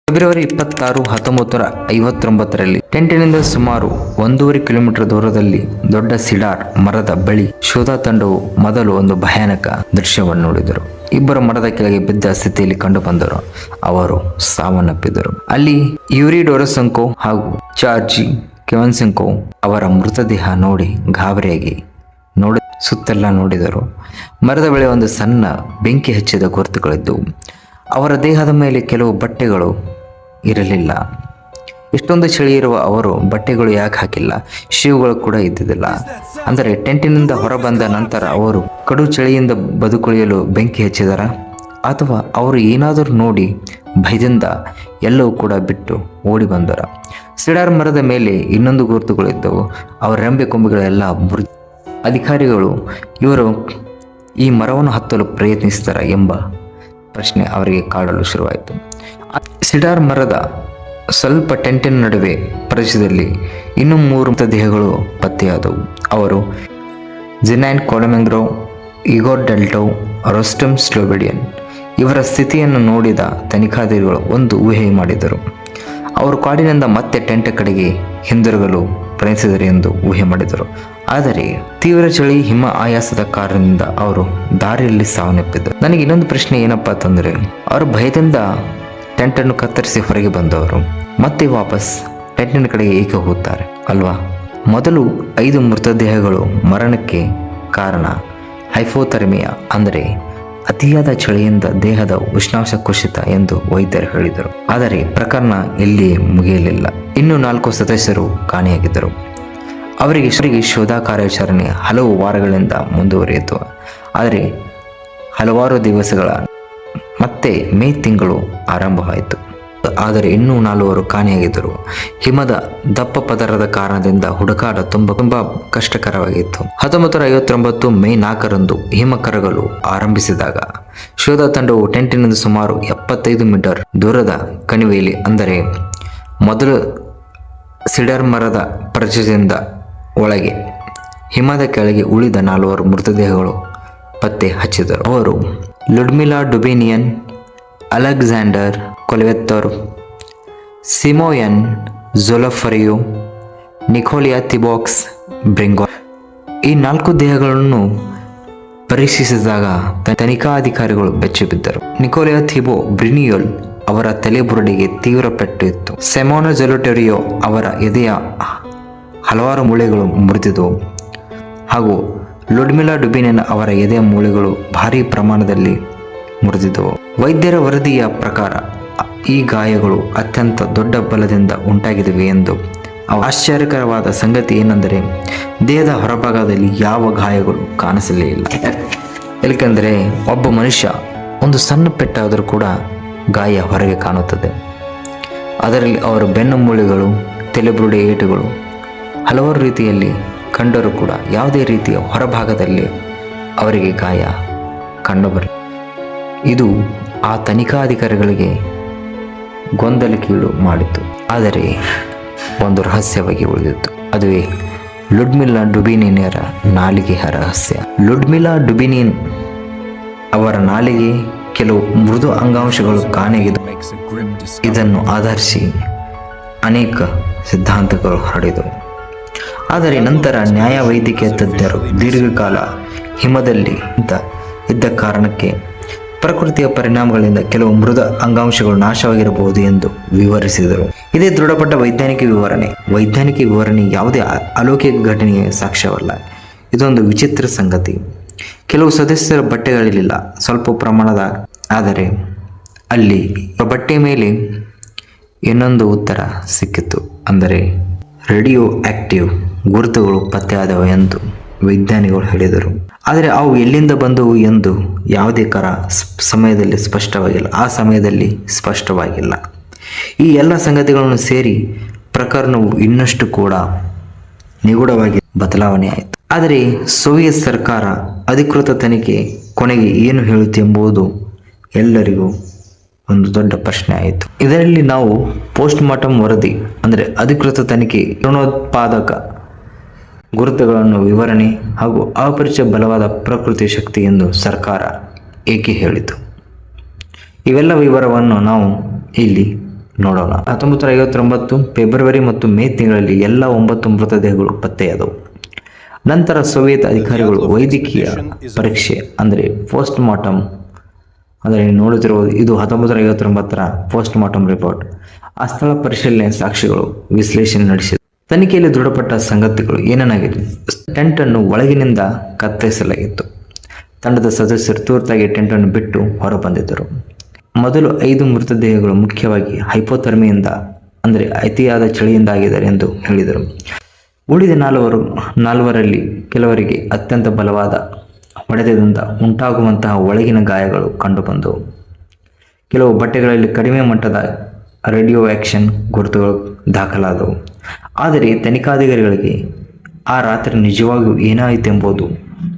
February 26, 1959ರಲ್ಲಿ ಟೆಂಟಿನಿಂದ ಸುಮಾರು 1.5 kilometre ದೂರದಲ್ಲಿ ದೊಡ್ಡ ಸಿಡಾರ್ ಮರದ ಬಳಿ ಶೋಧ ತಂಡವು ಮೊದಲು ಒಂದು ಭಯಾನಕ ದೃಶ್ಯವನ್ನು ನೋಡಿದರು. ಇಬ್ಬರು ಮರದ ಕೆಳಗೆ ಬಿದ್ದ ಸ್ಥಿತಿಯಲ್ಲಿ ಕಂಡು ಬಂದರು. ಅವರು ಸಾವನ್ನಪ್ಪಿದರು. ಅಲ್ಲಿ ಯೂರಿ ಡೊರೊಸೆಂಕೊ ಹಾಗೂ ಜಾರ್ಜಿ ಕೆವನ್ಸೆಂಕೊ ಅವರ ಮೃತದೇಹ ನೋಡಿ ಗಾಬರಿಯಾಗಿ ಸುತ್ತೆಲ್ಲ ನೋಡಿದರು. ಮರದ ಬಳಿ ಒಂದು ಸಣ್ಣ ಬೆಂಕಿ ಹಚ್ಚಿದ ಗುರುತುಗಳಿದ್ದವು. ಅವರ ದೇಹದ ಮೇಲೆ ಕೆಲವು ಬಟ್ಟೆಗಳು ಇರಲಿಲ್ಲ. ಇಷ್ಟೊಂದು ಚಳಿ ಇರುವ ಅವರು ಬಟ್ಟೆಗಳು ಯಾಕೆ ಹಾಕಿಲ್ಲ? ಶೂಗಳು ಕೂಡ ಇದ್ದಿದ್ದಿಲ್ಲ. ಅಂದರೆ ಟೆಂಟಿನಿಂದ ಹೊರಬಂದ ನಂತರ ಅವರು ಕಡು ಚಳಿಯಿಂದ ಬದುಕುಳಿಯಲು ಬೆಂಕಿ ಹಚ್ಚಿದರ, ಅಥವಾ ಅವರು ಏನಾದರೂ ನೋಡಿ ಭಯದಿಂದ ಎಲ್ಲವೂ ಕೂಡ ಬಿಟ್ಟು ಓಡಿ ಬಂದರ? ಸಿಡಾರ್ ಮರದ ಮೇಲೆ ಇನ್ನೊಂದು ಗುರುತುಗಳಿದ್ದವು. ಅವರ ರೆಂಬೆ ಕೊಂಬೆಗಳೆಲ್ಲ ಅಧಿಕಾರಿಗಳು ಇವರು ಈ ಮರವನ್ನು ಹತ್ತಲು ಪ್ರಯತ್ನಿಸಿದರ ಎಂಬ ಪ್ರಶ್ನೆ ಅವರಿಗೆ ಕಾಡಲು ಶುರುವಾಯಿತು. ಸಿಡಾರ್ ಮರದ ಸ್ವಲ್ಪ ಟೆಂಟಿನ ನಡುವೆ ಪ್ರದೇಶದಲ್ಲಿ ಇನ್ನೂ 3 ಮೃತದೇಹಗಳು ಪತ್ತೆಯಾದವು. ಅವರು ಜಿನೈನ್ ಕೊಲೊಮೆಂಗ್ರೋ, ಇಗೋರ್ ಡೆಲ್ಟೋ, ರೊಸ್ಟಮ್ ಸ್ಲೊಬೇಡಿಯನ್. ಇವರ ಸ್ಥಿತಿಯನ್ನು ನೋಡಿದ ತನಿಖಾಧಿಕಾರಿಗಳು ಒಂದು ಊಹೆ ಮಾಡಿದರು. ಅವರು ಕಾಡಿನಿಂದ ಮತ್ತೆ ಟೆಂಟ್ ಕಡೆಗೆ ಹಿಂದಿರುಗಲು ಪ್ರಯತ್ನಿಸಿದರು ಎಂದು ಊಹೆ ಮಾಡಿದರು. ಆದರೆ ತೀವ್ರ ಚಳಿ, ಹಿಮ ಆಯಾಸದ ಕಾರಣದಿಂದ ಅವರು ದಾರಿಯಲ್ಲಿ ಸಾವನ್ನಪ್ಪಿದರು. ನನಗೆ ಇನ್ನೊಂದು ಪ್ರಶ್ನೆ ಏನಪ್ಪಾ ಅಂತಂದರೆ, ಅವರು ಭಯದಿಂದ ಟೆಂಟನ್ನು ಕತ್ತರಿಸಿ ಹೊರಗೆ ಬಂದವರು ಮತ್ತೆ ವಾಪಸ್ ಟೆಂಟಿನ ಕಡೆಗೆ ಏಕೆ ಹೋಗುತ್ತಾರೆ ಅಲ್ವಾ? ಮೊದಲು 5 ಮೃತದೇಹಗಳು ಮರಣಕ್ಕೆ ಕಾರಣ ಹೈಪೋಥರ್ಮಿಯಾ, ಅಂದರೆ ಅತಿಯಾದ ಚಳಿಯಿಂದ ದೇಹದ ಉಷ್ಣಾಂಶ ಕುಸಿತ ಎಂದು ವೈದ್ಯರು ಹೇಳಿದರು. ಆದರೆ ಪ್ರಕರಣ ಇಲ್ಲಿ ಮುಗಿಯಲಿಲ್ಲ. ಇನ್ನೂ 4 ಸದಸ್ಯರು ಕಾಣೆಯಾಗಿದ್ದರು. ಅವರಿಗೆ ಶೋಧ ಕಾರ್ಯಾಚರಣೆ ಹಲವು ವಾರಗಳಿಂದ ಮುಂದುವರಿಯಿತು. ಆದರೆ ಹಲವಾರು ದಿವಸಗಳ ಮತ್ತೆ ಮೇ ತಿಂಗಳು ಆರಂಭವಾಯಿತು. ಆದರೆ ಇನ್ನೂ 4 ಕಾಣೆಯಾಗಿದ್ದರು. ಹಿಮದ ದಪ್ಪ ಪದರದ ಕಾರಣದಿಂದ ಹುಡುಕಾಟ ತುಂಬಾ ಕಷ್ಟಕರವಾಗಿತ್ತು. 1959 ಮೇ 4ರಂದು ಹಿಮ ಕರಗಲು ಆರಂಭಿಸಿದಾಗ ಶೋಧ ತಂಡವು ಟೆಂಟಿನಿಂದ ಸುಮಾರು 75 ಮೀಟರ್ ದೂರದ ಕಣಿವೆಯಲ್ಲಿ, ಅಂದರೆ ಮೊದಲು ಸಿಡಾರ್ ಮರದ ಪ್ರದೇಶದಿಂದ ಒಳಗೆ ಹಿಮದ ಕೆಳಗೆ ಉಳಿದ 4 ಮೃತದೇಹಗಳು ಪತ್ತೆ ಹಚ್ಚಿದರು. ಅವರು ಲುಡ್ಮಿಲಾ ಡುಬಿನಿಯನ್, ಅಲೆಕ್ಸಾಂಡರ್ ಕೊಲೆವೆತ್ತರ್, ಸಿಮೋಯನ್ ಝೊಲಫರಿಯೋ, ನಿಕೋಲಿಯಾ ಥಿಬಾಕ್ಸ್ ಬ್ರಿಂಗೋ. ಈ 4 ದೇಹಗಳನ್ನು ಪರೀಕ್ಷಿಸಿದಾಗ ತನಿಖಾಧಿಕಾರಿಗಳು ಬೆಚ್ಚಿಬಿದ್ದರು. ನಿಕೋಲಿಯಾ ಥಿಬೋ ಬ್ರಿನಿಯೋಲ್ ಅವರ ತಲೆಬುರುಡೆಗೆ ತೀವ್ರ ಪೆಟ್ಟು ಇತ್ತು. ಸೆಮೋನೋ ಝೊಲಟೆರಿಯೋ ಅವರ ಎದೆಯ ಹಲವಾರು ಮೂಳೆಗಳು ಮುರಿದಿದ್ದವು ಹಾಗೂ ಲುಡ್ಮಿಲಾ ಡುಬಿನಿಯನ್ ಅವರ ಎದೆಯ ಮೂಳೆಗಳು ಭಾರೀ ಪ್ರಮಾಣದಲ್ಲಿ ಮುರಿದಿದ್ದವು. ವೈದ್ಯರ ವರದಿಯ ಪ್ರಕಾರ ಈ ಗಾಯಗಳು ಅತ್ಯಂತ ದೊಡ್ಡ ಬಲದಿಂದ ಉಂಟಾಗಿವೆ ಎಂದು. ಆಶ್ಚರ್ಯಕರವಾದ ಸಂಗತಿ ಏನೆಂದರೆ, ದೇಹದ ಹೊರಭಾಗದಲ್ಲಿ ಯಾವ ಗಾಯಗಳು ಕಾಣಿಸಲೇ ಇಲ್ಲ. ಏಕೆಂದರೆ ಒಬ್ಬ ಮನುಷ್ಯ ಒಂದು ಸಣ್ಣ ಪೆಟ್ಟಾದರೂ ಕೂಡ ಗಾಯ ಹೊರಗೆ ಕಾಣುತ್ತದೆ. ಅದರಲ್ಲಿ ಅವರ ಬೆನ್ನು ಮೂಳೆಗಳು, ತಲೆಬುರುಡೆ ಏಟುಗಳು ಹಲವಾರು ರೀತಿಯಲ್ಲಿ ಕಂಡರೂ ಕೂಡ ಯಾವುದೇ ರೀತಿಯ ಹೊರಭಾಗದಲ್ಲಿ ಅವರಿಗೆ ಗಾಯ ಕಂಡುಬರಲಿಲ್ಲ. ಇದು ಆ ತನಿಖಾಧಿಕಾರಿಗಳಿಗೆ ಗೊಂದಲಕ್ಕೀಡು ಮಾಡಿತು. ಆದರೆ ಒಂದು ರಹಸ್ಯವಾಗಿ ಉಳಿದಿತ್ತು. ಅದುವೇ ಲುಡ್ಮಿಲಾ ಡುಬಿನಿಯನ್ರ ನಾಲಿಗೆಯ ರಹಸ್ಯ. ಲುಡ್ಮಿಲಾ ಡುಬಿನಿಯನ್ ಅವರ ನಾಲಿಗೆ ಕೆಲವು ಮೃದು ಅಂಗಾಂಶಗಳು ಕಾಣೆಯಾಗಿದ್ದವು. ಇದನ್ನು ಆಧರಿಸಿ ಅನೇಕ ಸಿದ್ಧಾಂತಗಳು ಹರಡಿದವು. ಆದರೆ ನಂತರ ನ್ಯಾಯವೈದ್ಯಕೀಯ ತಜ್ಞರು ದೀರ್ಘಕಾಲ ಹಿಮದಲ್ಲಿ ಇದ್ದ ಕಾರಣಕ್ಕೆ ಪ್ರಕೃತಿಯ ಪರಿಣಾಮಗಳಿಂದ ಕೆಲವು ಮೃದ ಅಂಗಾಂಶಗಳು ನಾಶವಾಗಿರಬಹುದು ಎಂದು ವಿವರಿಸಿದರು. ಇದೇ ದೃಢಪಟ್ಟ ವೈಜ್ಞಾನಿಕ ವಿವರಣೆ. ವೈಜ್ಞಾನಿಕ ವಿವರಣೆ ಯಾವುದೇ ಅಲೌಕಿಕ ಘಟನೆಗೆ ಸಾಕ್ಷ್ಯವಲ್ಲ. ಇದೊಂದು ವಿಚಿತ್ರ ಸಂಗತಿ. ಕೆಲವು ಸದಸ್ಯರ ಬಟ್ಟೆಗಳಿರಲಿಲ್ಲ, ಸ್ವಲ್ಪ ಪ್ರಮಾಣದ. ಆದರೆ ಅಲ್ಲಿ ಬಟ್ಟೆ ಮೇಲೆ ಇನ್ನೊಂದು ಉತ್ತರ ಸಿಕ್ಕಿತು, ಅಂದರೆ ರೇಡಿಯೋ ಆಕ್ಟಿವ್ ಗುರುತುಗಳು ಪತ್ತೆಯಾದವು ಎಂದು ವಿಜ್ಞಾನಿಗಳು ಹೇಳಿದರು. ಆದರೆ ಅವು ಎಲ್ಲಿಂದ ಬಂದವು ಎಂದು ಯಾವುದೇ ಸಮಯದಲ್ಲಿ ಸ್ಪಷ್ಟವಾಗಿಲ್ಲ. ಆ ಸಮಯದಲ್ಲಿ ಸ್ಪಷ್ಟವಾಗಿಲ್ಲ. ಈ ಎಲ್ಲ ಸಂಗತಿಗಳನ್ನು ಸೇರಿ ಪ್ರಕರಣವು ಇನ್ನಷ್ಟು ಕೂಡ ನಿಗೂಢವಾಗಿ ಬದಲಾವಣೆ ಆಯಿತು. ಆದರೆ ಸೋವಿಯತ್ ಸರ್ಕಾರ ಅಧಿಕೃತ ತನಿಖೆ ಕೊನೆಗೆ ಏನು ಹೇಳುತ್ತೆ ಎಂಬುದು ಎಲ್ಲರಿಗೂ ಒಂದು ದೊಡ್ಡ ಪ್ರಶ್ನೆ ಆಯಿತು. ಇದರಲ್ಲಿ ನಾವು ಪೋಸ್ಟ್ ಮಾರ್ಟಮ್ ವರದಿ, ಅಂದರೆ ಅಧಿಕೃತ ತನಿಖೆ, ಕಿರಣೋತ್ಪಾದಕ ಗುರುತುಗಳನ್ನು ವಿವರಣೆ ಹಾಗೂ ಅಪರಿಚಿತ ಬಲವಾದ ಪ್ರಕೃತಿ ಶಕ್ತಿ ಎಂದು ಸರ್ಕಾರ ಏಕೆ ಹೇಳಿತು, ಇವೆಲ್ಲ ವಿವರವನ್ನು ನಾವು ಇಲ್ಲಿ ನೋಡೋಣ. 1959 ಫೆಬ್ರವರಿ ಮತ್ತು ಮೇ ತಿಂಗಳಲ್ಲಿ ಎಲ್ಲ 9 ಮೃತದೇಹಗಳು ಪತ್ತೆಯಾದವು. ನಂತರ ಸೋವಿಯತ್ ಅಧಿಕಾರಿಗಳು ವೈದ್ಯಕೀಯ ಪರೀಕ್ಷೆ ಅಂದರೆ ಪೋಸ್ಟ್ ಮಾರ್ಟಮ್, ಅಂದರೆ ನೋಡುತ್ತಿರುವುದು ಇದು 1959ರ ಪೋಸ್ಟ್ ಮಾರ್ಟಮ್ ರಿಪೋರ್ಟ್, ಆ ಸ್ಥಳ ಪರಿಶೀಲನೆ, ಸಾಕ್ಷಿಗಳು ವಿಶ್ಲೇಷಣೆ ನಡೆಸಿದರು. ತನಿಖೆಯಲ್ಲಿ ದೃಢಪಟ್ಟ ಸಂಗತಿಗಳು ಏನೇನಾಗಿದೆ? ಟೆಂಟ್ ಅನ್ನು ಒಳಗಿನಿಂದ ಕತ್ತರಿಸಲಾಗಿತ್ತು. ತಂಡದ ಸದಸ್ಯರು ತುರ್ತಾಗಿ ಟೆಂಟ್ ಅನ್ನು ಬಿಟ್ಟು ಹೊರಬಂದಿದ್ದರು. ಮೊದಲು 5 ಮೃತದೇಹಗಳು ಮುಖ್ಯವಾಗಿ ಹೈಪೋಥರ್ಮಿಯಿಂದ ಅಂದರೆ ಅತಿಯಾದ ಚಳಿಯಿಂದ ಆಗಿದ್ದಾರೆ ಎಂದು ಹೇಳಿದರು. ಉಳಿದ ನಾಲ್ವರಲ್ಲಿ ಕೆಲವರಿಗೆ ಅತ್ಯಂತ ಬಲವಾದ ಹೊಡೆತದಿಂದ ಉಂಟಾಗುವಂತಹ ಒಳಗಿನ ಗಾಯಗಳು ಕಂಡುಬಂದವು. ಕೆಲವು ಬಟ್ಟೆಗಳಲ್ಲಿ ಕಡಿಮೆ ಮಟ್ಟದ ರೇಡಿಯೋ ಆಕ್ಷನ್ ಗುರುತುಗಳು ದಾಖಲಾದವು. ಆದರೆ ತನಿಖಾಧಿಕಾರಿಗಳಿಗೆ ಆ ರಾತ್ರಿ ನಿಜವಾಗಿಯೂ ಏನಾಯಿತೆಂಬುದು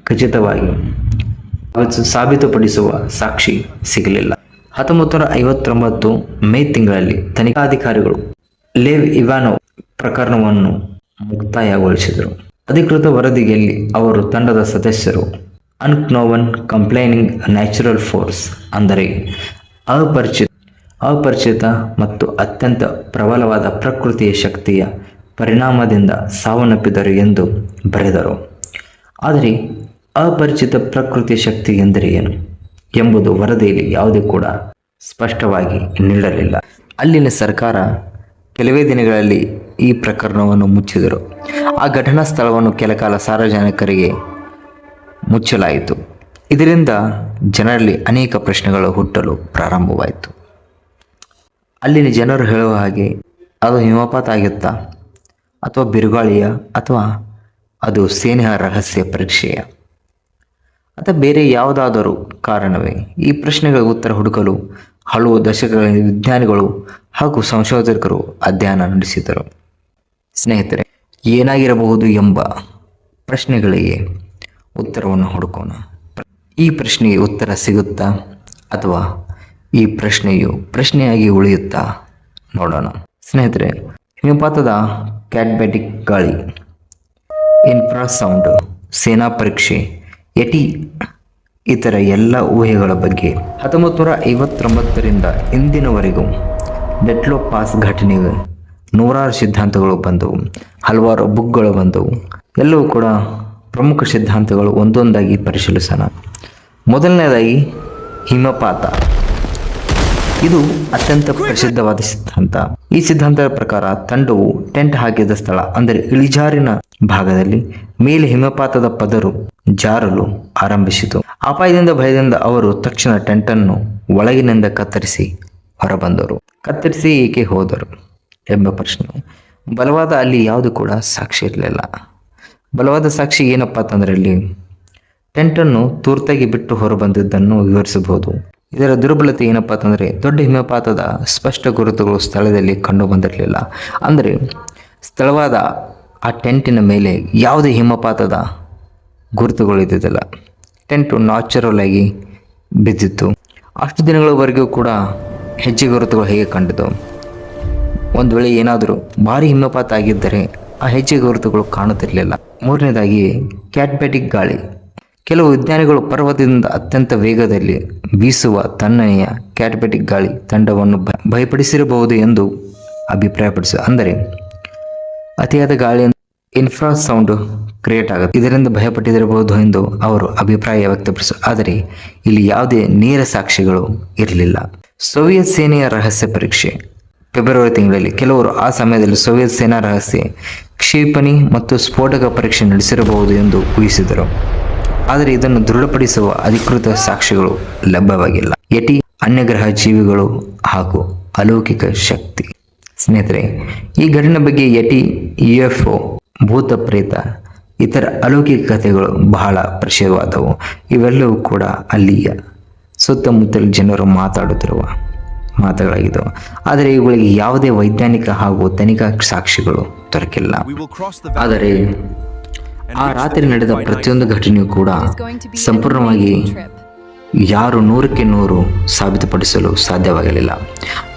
ಖಚಿತವಾಗಿ ಸಾಬೀತುಪಡಿಸುವ ಸಾಕ್ಷಿ ಸಿಗಲಿಲ್ಲ. 1959 ಮೇ ತಿಂಗಳಲ್ಲಿ ತನಿಖಾಧಿಕಾರಿಗಳು ಲೇವ್ ಇವಾನೋವ್ ಪ್ರಕರಣವನ್ನು ಮುಕ್ತಾಯಗೊಳಿಸಿದರು. ಅಧಿಕೃತ ವರದಿಯಲ್ಲಿ ಅವರು ತಂಡದ ಸದಸ್ಯರು ಅನ್ಕ್ನೋವನ್ ಕಂಪ್ಲೈನಿಂಗ್ ನ್ಯಾಚುರಲ್ ಫೋರ್ಸ್ ಅಂದರೆ ಅಪರಿಚಿತ ಮತ್ತು ಅತ್ಯಂತ ಪ್ರಬಲವಾದ ಪ್ರಕೃತಿಯ ಶಕ್ತಿಯ ಪರಿಣಾಮದಿಂದ ಸಾವನ್ನಪ್ಪಿದರು ಎಂದು ಬರೆದರು. ಆದರೆ ಅಪರಿಚಿತ ಪ್ರಕೃತಿಯ ಶಕ್ತಿ ಎಂದರೆ ಏನು ಎಂಬುದು ವರದಿಯಲ್ಲಿ ಯಾವುದೇ ಕೂಡ ಸ್ಪಷ್ಟವಾಗಿ ನೀಡಲಿಲ್ಲ. ಅಲ್ಲಿನ ಸರ್ಕಾರ ಕೆಲವೇ ದಿನಗಳಲ್ಲಿ ಈ ಪ್ರಕರಣವನ್ನು ಮುಚ್ಚಿದರು. ಆ ಘಟನಾ ಸ್ಥಳವನ್ನು ಕೆಲಕಾಲ ಸಾರ್ವಜನಿಕರಿಗೆ ಮುಚ್ಚಲಾಯಿತು. ಇದರಿಂದ ಜನರಲ್ಲಿ ಅನೇಕ ಪ್ರಶ್ನೆಗಳು ಹುಟ್ಟಲು ಪ್ರಾರಂಭವಾಯಿತು. ಅಲ್ಲಿನ ಜನರು ಹೇಳುವ ಹಾಗೆ ಅದು ಹಿಮಪಾತ ಆಗಿತ್ತಾ, ಅಥವಾ ಬಿರುಗಾಳಿಯ, ಅಥವಾ ಅದು ಸೇನೆಯ ರಹಸ್ಯ ಪರೀಕ್ಷೆಯ, ಅಥವಾ ಬೇರೆ ಯಾವುದಾದರೂ ಕಾರಣವೇ? ಈ ಪ್ರಶ್ನೆಗಳಿಗೆ ಉತ್ತರ ಹುಡುಕಲು ಹಲವು ದಶಕಗಳ ವಿಜ್ಞಾನಿಗಳು ಹಾಗೂ ಸಂಶೋಧಕರು ಅಧ್ಯಯನ ನಡೆಸಿದರು. ಸ್ನೇಹಿತರೆ, ಏನಾಗಿರಬಹುದು ಎಂಬ ಪ್ರಶ್ನೆಗಳಿಗೆ ಉತ್ತರವನ್ನು ಹುಡುಕೋಣ. ಈ ಪ್ರಶ್ನೆಗೆ ಉತ್ತರ ಸಿಗುತ್ತಾ ಅಥವಾ ಈ ಪ್ರಶ್ನೆಯು ಪ್ರಶ್ನೆಯಾಗಿ ಉಳಿಯುತ್ತಾ ನೋಡೋಣ. ಸ್ನೇಹಿತರೆ, ಹಿಮಪಾತದ ಕ್ಯಾಟ್ಬ್ಯಾಟಿಕ್ ಗಾಳಿ, ಇನ್ಫ್ರಾಸೌಂಡ್, ಸೇನಾ ಪರೀಕ್ಷೆ, ಯಟಿ ಇತರ ಎಲ್ಲ ಊಹೆಗಳ ಬಗ್ಗೆ 1959ರಿಂದ ಇಂದಿನವರೆಗೂ ಡೆಟ್ಲೋ ಪಾಸ್ ಘಟನೆಗೆ ನೂರಾರು ಸಿದ್ಧಾಂತಗಳು ಬಂದವು, ಹಲವಾರು ಬುಕ್ಗಳು ಬಂದವು. ಎಲ್ಲವೂ ಕೂಡ ಪ್ರಮುಖ ಸಿದ್ಧಾಂತಗಳು ಒಂದೊಂದಾಗಿ ಪರಿಶೀಲಿಸೋಣ. ಮೊದಲನೇದಾಗಿ ಹಿಮಪಾತ. ಇದು ಅತ್ಯಂತ ಪ್ರಸಿದ್ಧವಾದ ಸಿದ್ಧಾಂತ. ಈ ಸಿದ್ಧಾಂತದ ಪ್ರಕಾರ ತಂಡವು ಟೆಂಟ್ ಹಾಕಿದ ಸ್ಥಳ ಅಂದರೆ ಇಳಿಜಾರಿನ ಭಾಗದಲ್ಲಿ ಮೇಲೆ ಹಿಮಪಾತದ ಪದರು ಜಾರಲು ಆರಂಭಿಸಿತು. ಅಪಾಯದಿಂದ ಭಯದಿಂದ ಅವರು ತಕ್ಷಣ ಟೆಂಟ್ ಅನ್ನು ಒಳಗಿನಿಂದ ಕತ್ತರಿಸಿ ಹೊರಬಂದರು. ಕತ್ತರಿಸಿ ಏಕೆ ಹೋದರು ಎಂಬ ಪ್ರಶ್ನೆ. ಬಲವಾದ ಅಲ್ಲಿ ಯಾವುದು ಕೂಡ ಸಾಕ್ಷಿ ಇರಲಿಲ್ಲ. ಬಲವಾದ ಸಾಕ್ಷಿ ಏನಪ್ಪಾ ಅಂತಂದ್ರೆ ಅಲ್ಲಿ ಟೆಂಟನ್ನು ತುರ್ತಾಗಿ ಬಿಟ್ಟು ಹೊರಬಂದಿದ್ದನ್ನು ವಿವರಿಸಬಹುದು. ಇದರ ದುರ್ಬಲತೆ ಏನಪ್ಪಾ ಅಂತಂದರೆ ದೊಡ್ಡ ಹಿಮಪಾತದ ಸ್ಪಷ್ಟ ಗುರುತುಗಳು ಸ್ಥಳದಲ್ಲಿ ಕಂಡು ಬಂದಿರಲಿಲ್ಲ. ಅಂದರೆ ಸ್ಥಳವಾದ ಆ ಟೆಂಟಿನ ಮೇಲೆ ಯಾವುದೇ ಹಿಮಪಾತದ ಗುರುತುಗಳು ಇದ್ದಿದ್ದಿಲ್ಲ. ಟೆಂಟು ನ್ಯಾಚುರಲ್ ಆಗಿ ಬಿದ್ದಿತ್ತು. ಅಷ್ಟು ದಿನಗಳವರೆಗೂ ಕೂಡ ಹೆಜ್ಜೆ ಗುರುತುಗಳು ಹೇಗೆ ಕಂಡಿತು? ಒಂದು ವೇಳೆ ಏನಾದರೂ ಭಾರಿ ಹಿಮಪಾತ ಆಗಿದ್ದರೆ ಆ ಹೆಜ್ಜೆ ಗುರುತುಗಳು ಕಾಣುತ್ತಿರಲಿಲ್ಲ. ಮೂರನೇದಾಗಿ ಕ್ಯಾಟ್ಬ್ಯಾಟಿಕ್ ಗಾಳಿ. ಕೆಲವು ವಿಜ್ಞಾನಿಗಳು ಪರ್ವತದಿಂದ ಅತ್ಯಂತ ವೇಗದಲ್ಲಿ ಬೀಸುವ ತಣ್ಣನೆಯ ಕ್ಯಾಟ್ಬ್ಯಾಟಿಕ್ ಗಾಳಿ ತಂಡವನ್ನು ಭಯಪಡಿಸಿರಬಹುದು ಎಂದು ಅಭಿಪ್ರಾಯಪಡಿಸಿದರು. ಅಂದರೆ ಅತಿಯಾದ ಗಾಳಿ ಇನ್ಫ್ರಾಸೌಂಡ್ ಕ್ರಿಯೇಟ್ ಆಗುತ್ತೆ, ಇದರಿಂದ ಭಯಪಟ್ಟಿರಬಹುದು ಎಂದು ಅವರು ಅಭಿಪ್ರಾಯ ವ್ಯಕ್ತಪಡಿಸಿದರು. ಆದರೆ ಇಲ್ಲಿ ಯಾವುದೇ ನೇರ ಸಾಕ್ಷಿಗಳು ಇರಲಿಲ್ಲ. ಸೋವಿಯತ್ ಸೇನೆಯ ರಹಸ್ಯ ಪರೀಕ್ಷೆ. ಫೆಬ್ರವರಿ ತಿಂಗಳಲ್ಲಿ ಕೆಲವರು ಆ ಸಮಯದಲ್ಲಿ ಸೋವಿಯತ್ ಸೇನಾ ರಹಸ್ಯ ಕ್ಷಿಪಣಿ ಮತ್ತು ಸ್ಫೋಟಕ ಪರೀಕ್ಷೆ ನಡೆಸಿರಬಹುದು ಎಂದು ಊಹಿಸಿದರು. ಆದರೆ ಇದನ್ನು ದೃಢಪಡಿಸುವ ಅಧಿಕೃತ ಸಾಕ್ಷಿಗಳು ಲಭ್ಯವಾಗಿಲ್ಲ. ಯಟಿ, ಅನ್ಯಗ್ರಹ ಜೀವಿಗಳು ಹಾಗೂ ಅಲೌಕಿಕ ಶಕ್ತಿ. ಸ್ನೇಹಿತರೆ, ಈ ಘಟನೆ ಬಗ್ಗೆ ಯಟಿ, UFO, ಭೂತ ಪ್ರೇತ, ಇತರ ಅಲೌಕಿಕ ಕಥೆಗಳು ಬಹಳ ಪ್ರಸಿದ್ಧವಾದವು. ಇವೆಲ್ಲವೂ ಕೂಡ ಅಲ್ಲಿಯ ಸುತ್ತಮುತ್ತಲ ಜನರು ಮಾತಾಡುತ್ತಿರುವ ಮಾತುಗಳಾಗಿದ್ದವು. ಆದರೆ ಇವುಗಳಿಗೆ ಯಾವುದೇ ವೈಜ್ಞಾನಿಕ ಹಾಗೂ ತನಿಖಾ ಸಾಕ್ಷಿಗಳು ದೊರಕಿಲ್ಲ. ಆದರೆ ಆ ರಾತ್ರಿ ನಡೆದ ಪ್ರತಿಯೊಂದು ಘಟನೆಯೂ ಕೂಡ ಸಂಪೂರ್ಣವಾಗಿ ಯಾರು 100ಕ್ಕೆ 100 ಸಾಬೀತುಪಡಿಸಲು ಸಾಧ್ಯವಾಗಲಿಲ್ಲ.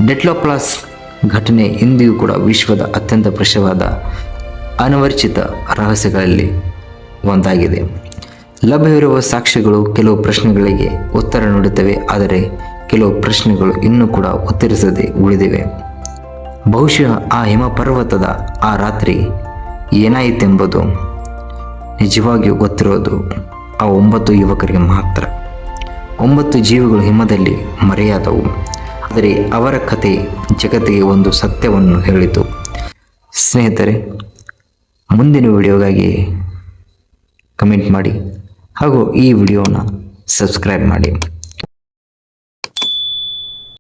ಡೆಟ್ಲೋ ಪಾಸ್ ಘಟನೆ ಇಂದಿಗೂ ಕೂಡ ವಿಶ್ವದ ಅತ್ಯಂತ ಪ್ರಸಿದ್ಧವಾದ ಅನವರ್ಚಿತ ರಹಸ್ಯಗಳಲ್ಲಿ ಒಂದಾಗಿದೆ. ಲಭ್ಯವಿರುವ ಸಾಕ್ಷ್ಯಗಳು ಕೆಲವು ಪ್ರಶ್ನೆಗಳಿಗೆ ಉತ್ತರ ನೀಡುತ್ತವೆ, ಆದರೆ ಕೆಲವು ಪ್ರಶ್ನೆಗಳು ಇನ್ನೂ ಕೂಡ ಉತ್ತರಿಸದೆ ಉಳಿದಿವೆ. ಬಹುಶಃ ಆ ಹಿಮಪರ್ವತದ ಆ ರಾತ್ರಿ ಏನಾಯಿತೆಂಬುದು ನಿಜವಾಗಿಯೂ ಗೊತ್ತಿರೋದು ಆ 9 ಯುವಕರಿಗೆ ಮಾತ್ರ. 9 ಜೀವಿಗಳು ಹಿಮದಲ್ಲಿ ಮರೆಯಾದವು. ಆದರೆ ಅವರ ಕತೆ ಜಗತ್ತಿಗೆ ಒಂದು ಸತ್ಯವನ್ನು ಹೇಳಿತು. ಸ್ನೇಹಿತರೆ, ಮುಂದಿನ ವಿಡಿಯೋಗಾಗಿ ಕಮೆಂಟ್ ಮಾಡಿ ಹಾಗೂ ಈ ವಿಡಿಯೋನ ಸಬ್ಸ್ಕ್ರೈಬ್ ಮಾಡಿ.